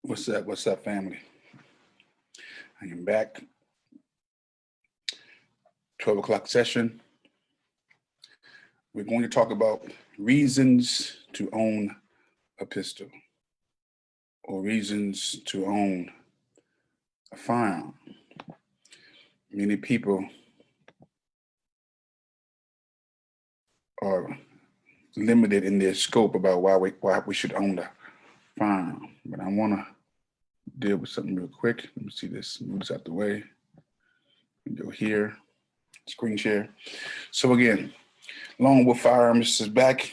What's up? What's up, family? I am back. 12 o'clock session. We're going to talk about reasons to own a pistol or reasons to own a firearm. Many people are limited in their scope about why we should own a firearm. But I want to deal with something real quick. Let me see this. Move this out the way. Go here. Screen share. So again, Lone Wolf Firearms is back.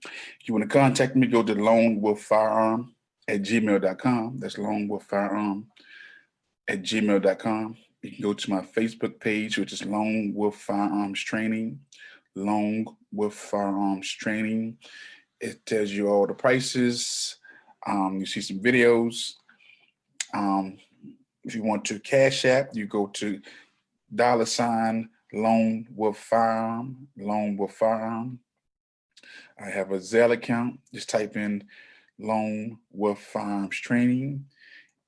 If you want to contact me, go to lonewolffirearm@gmail.com. That's lonewolffirearm@gmail.com. You can go to my Facebook page, which is Lone Wolf Firearms Training. Lone Wolf Firearms Training. It tells you all the prices. You see some videos. If you want to Cash App, you go to $ Lone Wolf Firearm. Lone Wolf Firearm. I have a Zelle account. Just type in Lone Wolf Firearms Training.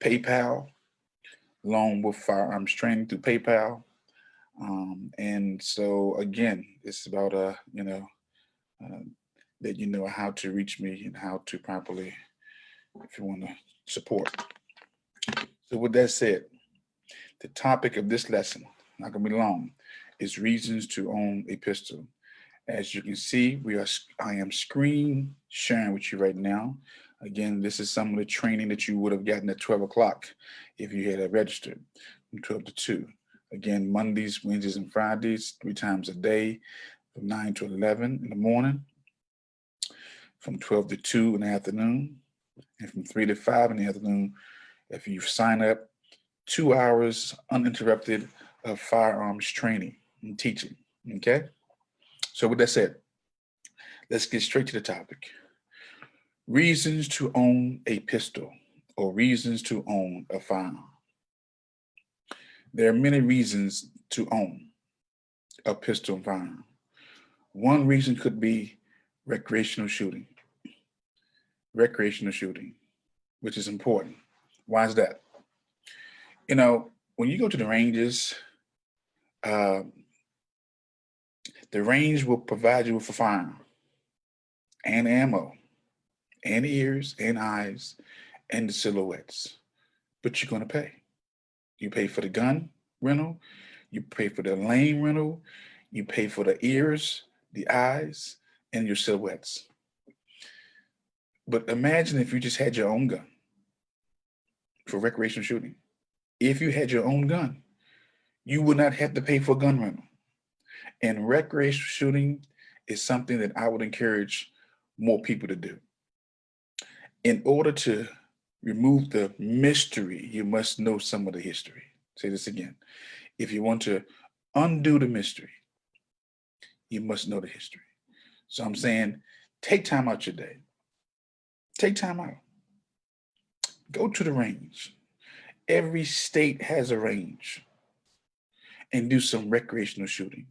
PayPal. Lone Wolf Firearms Training through PayPal. And so again, it's about that you know how to reach me and how to properly, if you want to support. So with that said, the topic of this lesson, not gonna be long, is reasons to own a pistol. As you can see, I am screen sharing with you right now. Again, this is some of the training that you would have gotten at 12 o'clock if you had registered from 12 to 2. Again, Mondays, Wednesdays, and Fridays, 3 times a day, from 9 to 11 in the morning, from 12 to 2 in the afternoon, and from 3 to 5 in the afternoon. If you sign up, 2 hours uninterrupted of firearms training and teaching, okay? So with that said, let's get straight to the topic. Reasons to own a pistol or reasons to own a firearm. There are many reasons to own a pistol and firearm. One reason could be recreational shooting. Recreational shooting, which is important. Why is that? You know, when you go to the ranges, the range will provide you with a firearm and ammo and ears and eyes and the silhouettes, but you're going to pay. You pay for the gun rental, you pay for the lane rental, you pay for the ears, the eyes, and your silhouettes. But imagine if you just had your own gun for recreational shooting. If you had your own gun, you would not have to pay for gun rental. And recreational shooting is something that I would encourage more people to do. In order to remove the mystery, you must know some of the history. Say this again. If you want to undo the mystery, you must know the history. So I'm saying, take time out your day. Take time out. Go to the range. Every state has a range. And do some recreational shooting.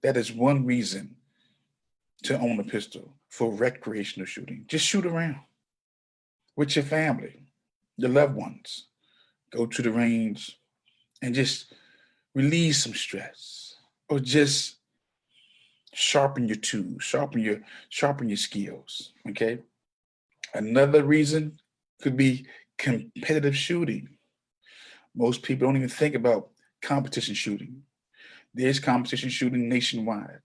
That is one reason to own a pistol, for recreational shooting. Just shoot around with your family, your loved ones. Go to the range and just release some stress, or just sharpen your tools, sharpen your skills. Okay. Another reason could be competitive shooting. Most people don't even think about competition shooting. There's competition shooting nationwide.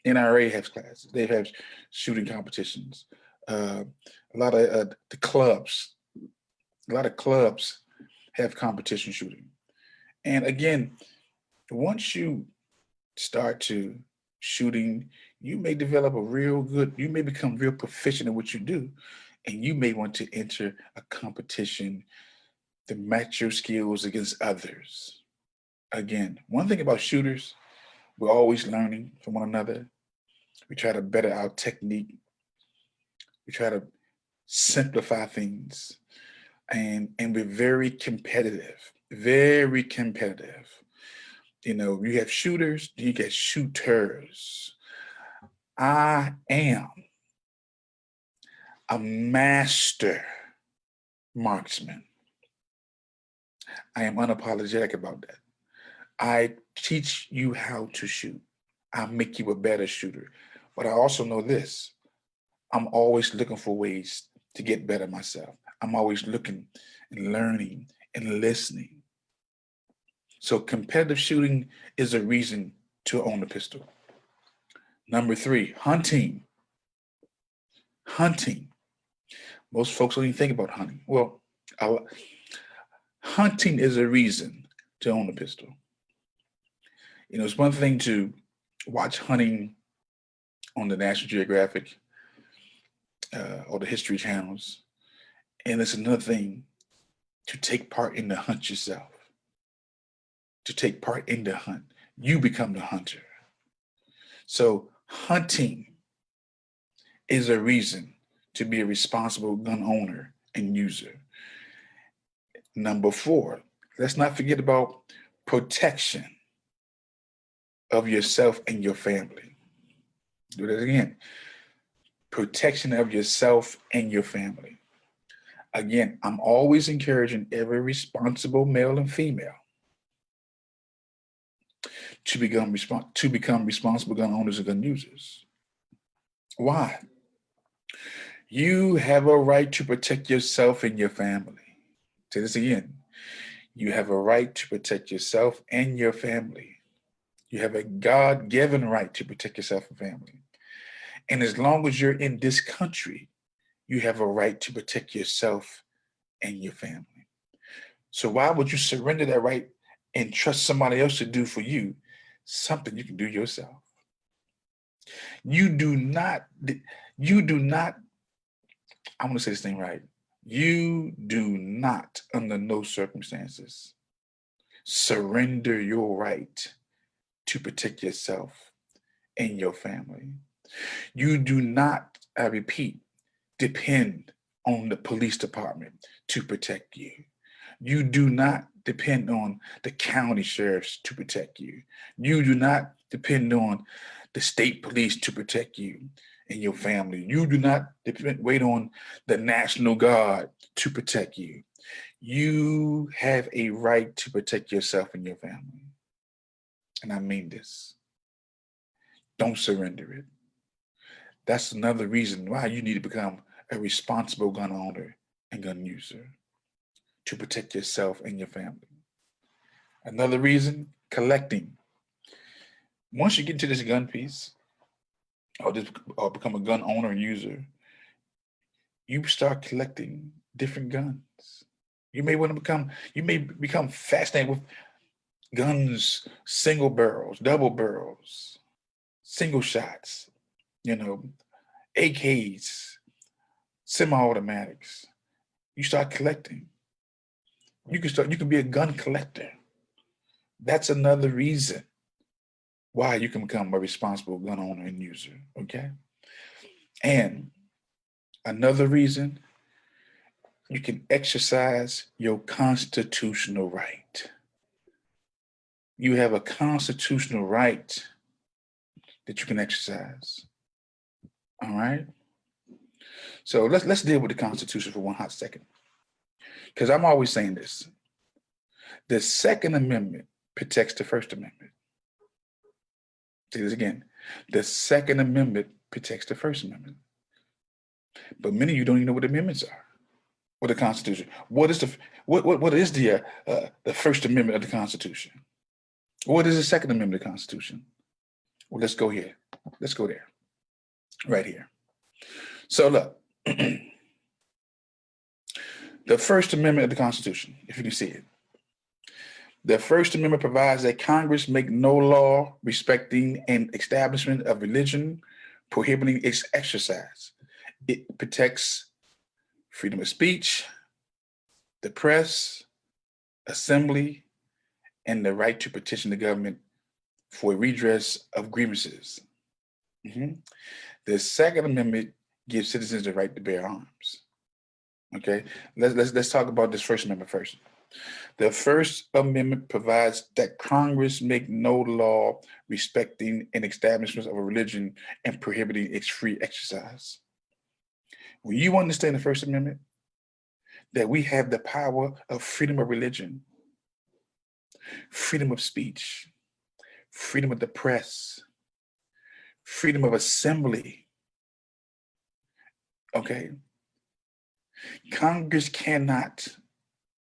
NRA has classes. They have shooting competitions. A lot of a lot of clubs have competition shooting. And again, once you start to shooting, you may develop you may become real proficient in what you do, and you may want to enter a competition to match your skills against others. Again, one thing about shooters, we're always learning from one another. We try to better our technique. We try to simplify things, and we're very competitive, very competitive. You know, you have shooters, you get shooters. I am a master marksman. I am unapologetic about that. I teach you how to shoot. I make you a better shooter. But I also know this. I'm always looking for ways to get better myself. I'm always looking and learning and listening. So competitive shooting is a reason to own a pistol. Number 3, hunting. Hunting. Most folks don't even think about hunting. Well, hunting is a reason to own a pistol. You know, it's one thing to watch hunting on the National Geographic or the History channels, and it's another thing to take part in the hunt yourself. To take part in the hunt, you become the hunter. So hunting is a reason to be a responsible gun owner and user. Number 4, let's not forget about protection of yourself and your family. Do that again. Protection of yourself and your family. Again, I'm always encouraging every responsible male and female to become responsible gun owners and gun users. Why? You have a right to protect yourself and your family. Say this again. You have a right to protect yourself and your family. You have a God-given right to protect yourself and family. And as long as you're in this country, you have a right to protect yourself and your family. So why would you surrender that right and trust somebody else to do for you something you can do yourself? You do not, I want to say this thing right. You do not, under no circumstances, surrender your right to protect yourself and your family. You do not, I repeat, depend on the police department to protect you. You do not depend on the county sheriffs to protect you. You do not depend on the state police to protect you and your family. You do not wait on the National Guard to protect you. You have a right to protect yourself and your family. And I mean this. Don't surrender it. That's another reason why you need to become a responsible gun owner and gun user, to protect yourself and your family. Another reason, collecting. Once you get into this gun piece, or become a gun owner and user, you start collecting different guns. You may become fascinated with guns, single barrels, double barrels, single shots, AKs, semi-automatics. You start collecting. You can be a gun collector. That's another reason why you can become a responsible gun owner and user, okay? And another reason, you can exercise your constitutional right. You have a constitutional right that you can exercise, all right? So let's deal with the Constitution for one hot second, because I'm always saying this. The Second Amendment protects the First Amendment. Say this again. The Second Amendment protects the First Amendment. But many of you don't even know what the amendments are, or the Constitution. What is the First Amendment of the Constitution? What is the Second Amendment of the Constitution? Well, let's go here. Let's go there. Right here. So look, the First Amendment of the Constitution, if you can see it. The First Amendment provides that Congress make no law respecting an establishment of religion, prohibiting its exercise. It protects freedom of speech, the press, assembly, and the right to petition the government for redress of grievances. The Second Amendment gives citizens the right to bear arms. Okay, let's talk about this First Amendment first. The First Amendment provides that Congress make no law respecting an establishment of a religion and prohibiting its free exercise. When you understand the First Amendment, that we have the power of freedom of religion, freedom of speech, freedom of the press, freedom of assembly. Okay? Congress cannot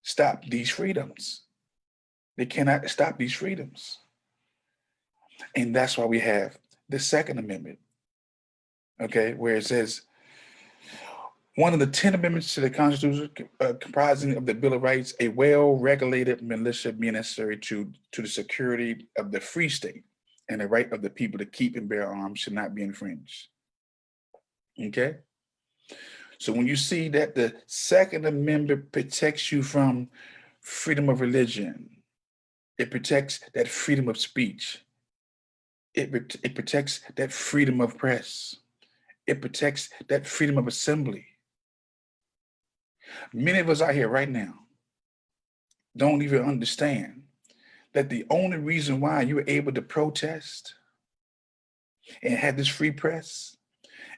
stop these freedoms. They cannot stop these freedoms. And that's why we have the Second Amendment, okay, where it says, one of the 10 amendments to the Constitution comprising of the Bill of Rights, a well-regulated militia being necessary to the security of the free state and the right of the people to keep and bear arms should not be infringed. Okay? So when you see that the Second Amendment protects you from freedom of religion, it protects that freedom of speech, it protects that freedom of press, it protects that freedom of assembly. Many of us out here right now don't even understand that the only reason why you were able to protest and had this free press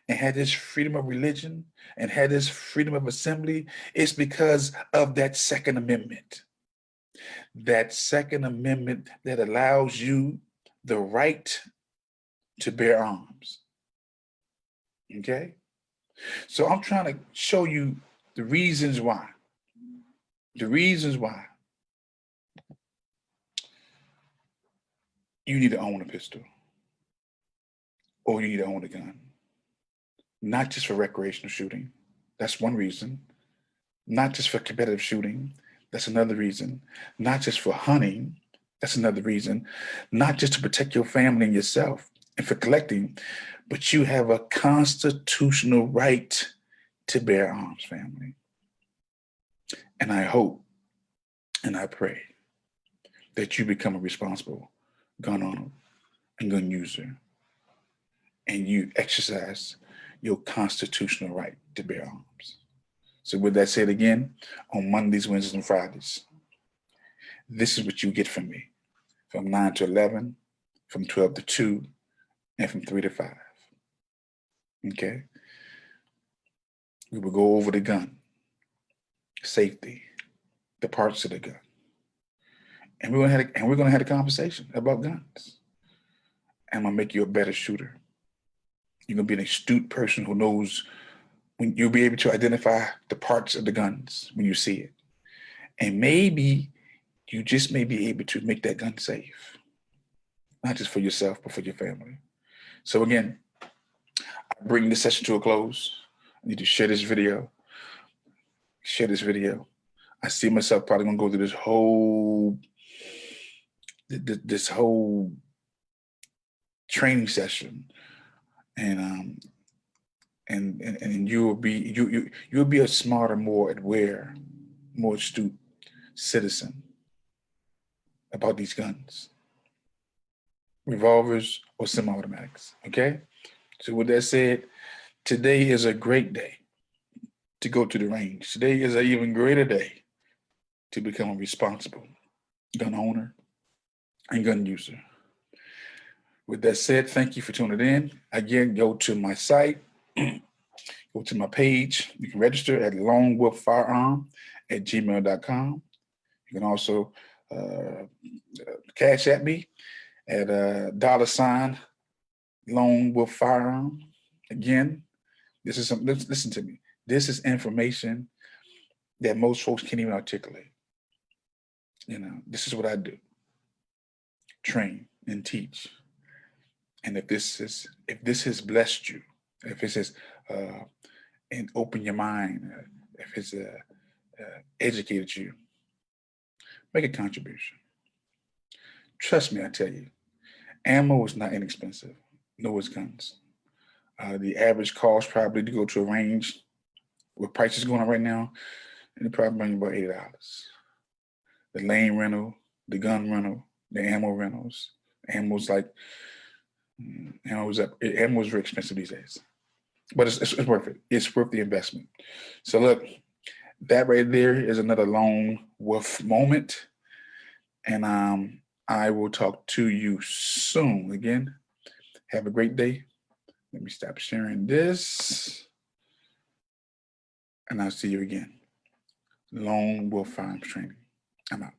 and had this freedom of religion and had this freedom of assembly is because of that Second Amendment. That Second Amendment that allows you the right to bear arms. Okay? So I'm trying to show you the reasons why. The reasons why you need to own a pistol or you need to own a gun. Not just for recreational shooting. That's one reason. Not just for competitive shooting. That's another reason. Not just for hunting. That's another reason. Not just to protect your family and yourself and for collecting, but you have a constitutional right to bear arms, family. And I hope and I pray that you become a responsible gun owner and gun user, and you exercise your constitutional right to bear arms. So with that said again, on Mondays, Wednesdays, and Fridays, this is what you get from me, from 9 to 11, from 12 to 2, and from 3 to 5. Okay? We will go over the gun, safety, the parts of the gun. And we're gonna have a conversation about guns. And I'm gonna make you a better shooter. You're gonna be an astute person who knows when you'll be able to identify the parts of the guns when you see it. And maybe you just may be able to make that gun safe, not just for yourself, but for your family. So again, I bring this session to a close. I need to share this video. Share this video. I see myself probably gonna go through this whole training session, and you'll be a smarter, more aware, more astute citizen about these guns, revolvers or semi-automatics. Okay. So with that said, today is a great day to go to the range. Today is an even greater day to become a responsible gun owner and gun user. With that said, thank you for tuning in. Again, go to my site, go to my page. You can register at lonewolffirearm@gmail.com. You can also cash at me at $ lonewolffirearm. Again, this is listen to me. This is information that most folks can't even articulate. You know, this is what I do: train and teach. And if this has blessed you, if it has and open your mind, if it's educated you, make a contribution. Trust me, I tell you, ammo is not inexpensive. No, it's guns. The average cost probably to go to a range with prices going on right now, and it probably bring about $80. The lane rental, the gun rental, the ammo rentals. Ammo's like ammo's very expensive these days, but it's worth it. It's worth the investment. So look, that right there is another lone wolf moment, and I will talk to you soon. Again, have a great day. Let me stop sharing this, and I'll see you again. Lone Wolf Firearms Training. I'm out.